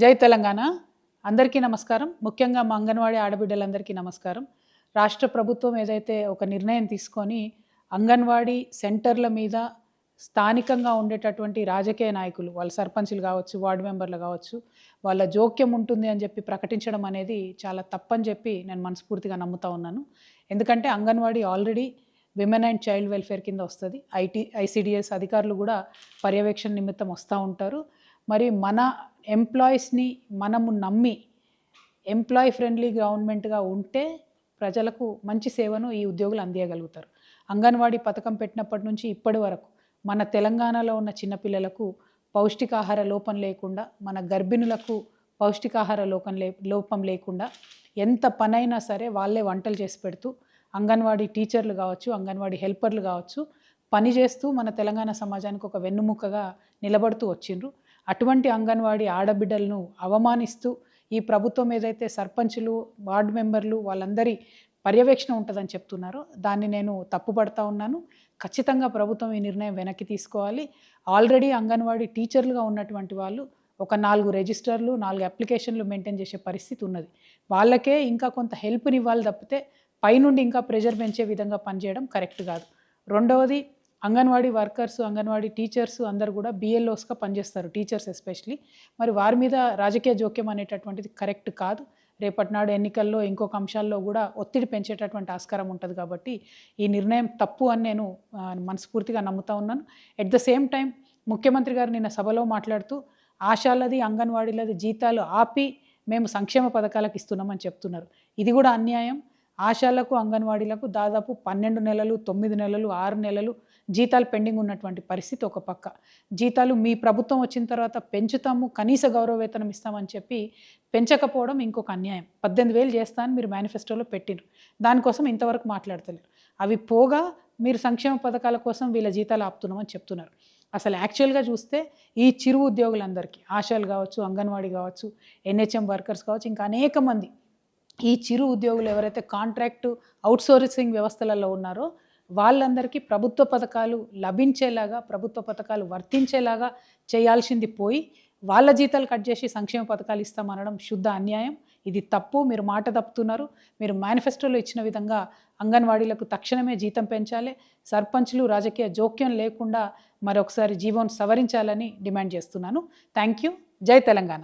జై తెలంగాణ. అందరికీ నమస్కారం. ముఖ్యంగా మా అంగన్వాడీ ఆడబిడ్డలందరికీ నమస్కారం. రాష్ట్ర ప్రభుత్వం ఏదైతే ఒక నిర్ణయం తీసుకొని అంగన్వాడీ సెంటర్ల మీద స్థానికంగా ఉండేటటువంటి రాజకీయ నాయకులు, వాళ్ళ సర్పంచులు కావచ్చు, వార్డు మెంబర్లు కావచ్చు, వాళ్ళ జోక్యం ఉంటుంది అని చెప్పి ప్రకటించడం అనేది చాలా తప్పని చెప్పి నేను మనస్ఫూర్తిగా నమ్ముతా ఉన్నాను. ఎందుకంటే anganwadi already women and child welfare కింద వస్తుంది. ఐసిడిఎస్ అధికారులు కూడా పర్యవేక్షణ నిమిత్తం వస్తూ ఉంటారు. మరి మన ఎంప్లాయీస్ని మనము నమ్మి ఎంప్లాయీ ఫ్రెండ్లీ గవర్నమెంట్గా ఉంటే ప్రజలకు మంచి సేవను ఈ ఉద్యోగులు అందియగలుగుతారు. అంగన్వాడీ పథకం పెట్టినప్పటి నుంచి ఇప్పటి వరకు మన తెలంగాణలో ఉన్న చిన్నపిల్లలకు పౌష్టికాహార లోపం లేకుండా, మన గర్భిణులకు పౌష్టికాహార లోపం లేకుండా ఎంత పనైనా సరే వాళ్ళే వంటలు చేసి పెడుతూ అంగన్వాడీ టీచర్లు కావచ్చు, అంగన్వాడీ హెల్పర్లు కావచ్చు, పని చేస్తూ మన తెలంగాణ సమాజానికి ఒక వెన్నుముక్కగా నిలబడుతూ వచ్చిండ్రు. అటువంటి అంగన్వాడీ ఆడబిడ్డలను అవమానిస్తూ ఈ ప్రభుత్వం ఏదైతే సర్పంచులు, వార్డు మెంబర్లు వాళ్ళందరి పర్యవేక్షణ ఉంటుందని చెప్తున్నారో దాన్ని నేను తప్పుపడతా ఉన్నాను. ఖచ్చితంగా ప్రభుత్వం ఈ నిర్ణయం వెనక్కి తీసుకోవాలి. ఆల్రెడీ అంగన్వాడీ టీచర్లుగా ఉన్నటువంటి వాళ్ళు ఒక 4 రిజిస్టర్లు, 4 అప్లికేషన్లు మెయింటైన్ చేసే పరిస్థితి ఉన్నది. వాళ్ళకే ఇంకా కొంత హెల్ప్ని ఇవ్వాలి తప్పితే పైనుండి ఇంకా ప్రెషర్ పెంచే విధంగా పనిచేయడం కరెక్ట్ కాదు. రెండవది, అంగన్వాడీ వర్కర్స్, అంగన్వాడీ టీచర్స్ అందరూ కూడా బిఎల్ఓస్గా పనిచేస్తారు, టీచర్స్ ఎస్పెషలీ. మరి వారి మీద రాజకీయ జోక్యం అనేటటువంటిది కరెక్ట్ కాదు. రేపటి నాడు ఎన్నికల్లో ఇంకొక అంశాల్లో కూడా ఒత్తిడి పెంచేటటువంటి ఆస్కారం ఉంటుంది. కాబట్టి ఈ నిర్ణయం తప్పు అని నేను మనస్ఫూర్తిగా నమ్ముతా ఉన్నాను. ఎట్ ద సేమ్ టైం ముఖ్యమంత్రి గారు నిన్న సభలో మాట్లాడుతూ ఆశాలది, అంగన్వాడీలది జీతాలు ఆపి మేము సంక్షేమ పథకాలకు ఇస్తున్నామని చెప్తున్నారు. ఇది కూడా అన్యాయం. ఆశాలకు, అంగన్వాడీలకు దాదాపు 12 నెలలు, 9 నెలలు, 6 నెలలు జీతాలు పెండింగ్ ఉన్నటువంటి పరిస్థితి ఒక పక్క. జీతాలు మీ ప్రభుత్వం వచ్చిన తర్వాత పెంచుతాము, కనీస గౌరవ వేతనం ఇస్తామని చెప్పి పెంచకపోవడం ఇంకొక అన్యాయం. 18,000 చేస్తా అని మీరు మేనిఫెస్టోలో పెట్టిండ్రు. దానికోసం ఇంతవరకు మాట్లాడతలేరు. అవి పోగా మీరు సంక్షేమ పథకాల కోసం వీళ్ళ జీతాలు ఆపుతున్నామని చెప్తున్నారు. అసలు యాక్చువల్గా చూస్తే ఈ చిరు ఉద్యోగులందరికీ, ఆశాలు కావచ్చు, అంగన్వాడీ కావచ్చు, ఎన్హెచ్ఎం వర్కర్స్ కావచ్చు, ఇంకా అనేక మంది ఈ చిరు ఉద్యోగులు ఎవరైతే కాంట్రాక్టు అవుట్సోర్సింగ్ వ్యవస్థలలో ఉన్నారో వాళ్ళందరికీ ప్రభుత్వ పథకాలు లభించేలాగా, ప్రభుత్వ పథకాలు వర్తించేలాగా చేయాల్సింది పోయి వాళ్ళ జీతాలు కట్ చేసి సంక్షేమ పథకాలు ఇస్తామనడం శుద్ధ అన్యాయం. ఇది తప్పు. మీరు మాట తప్పుతున్నారు. మీరు మేనిఫెస్టోలో ఇచ్చిన విధంగా అంగన్వాడీలకు తక్షణమే జీతం పెంచాలి. సర్పంచ్లు రాజకీయ జోక్యం లేకుండా మరొకసారి జీవోను సవరించాలని డిమాండ్ చేస్తున్నాను. Thank you. జై తెలంగాణ.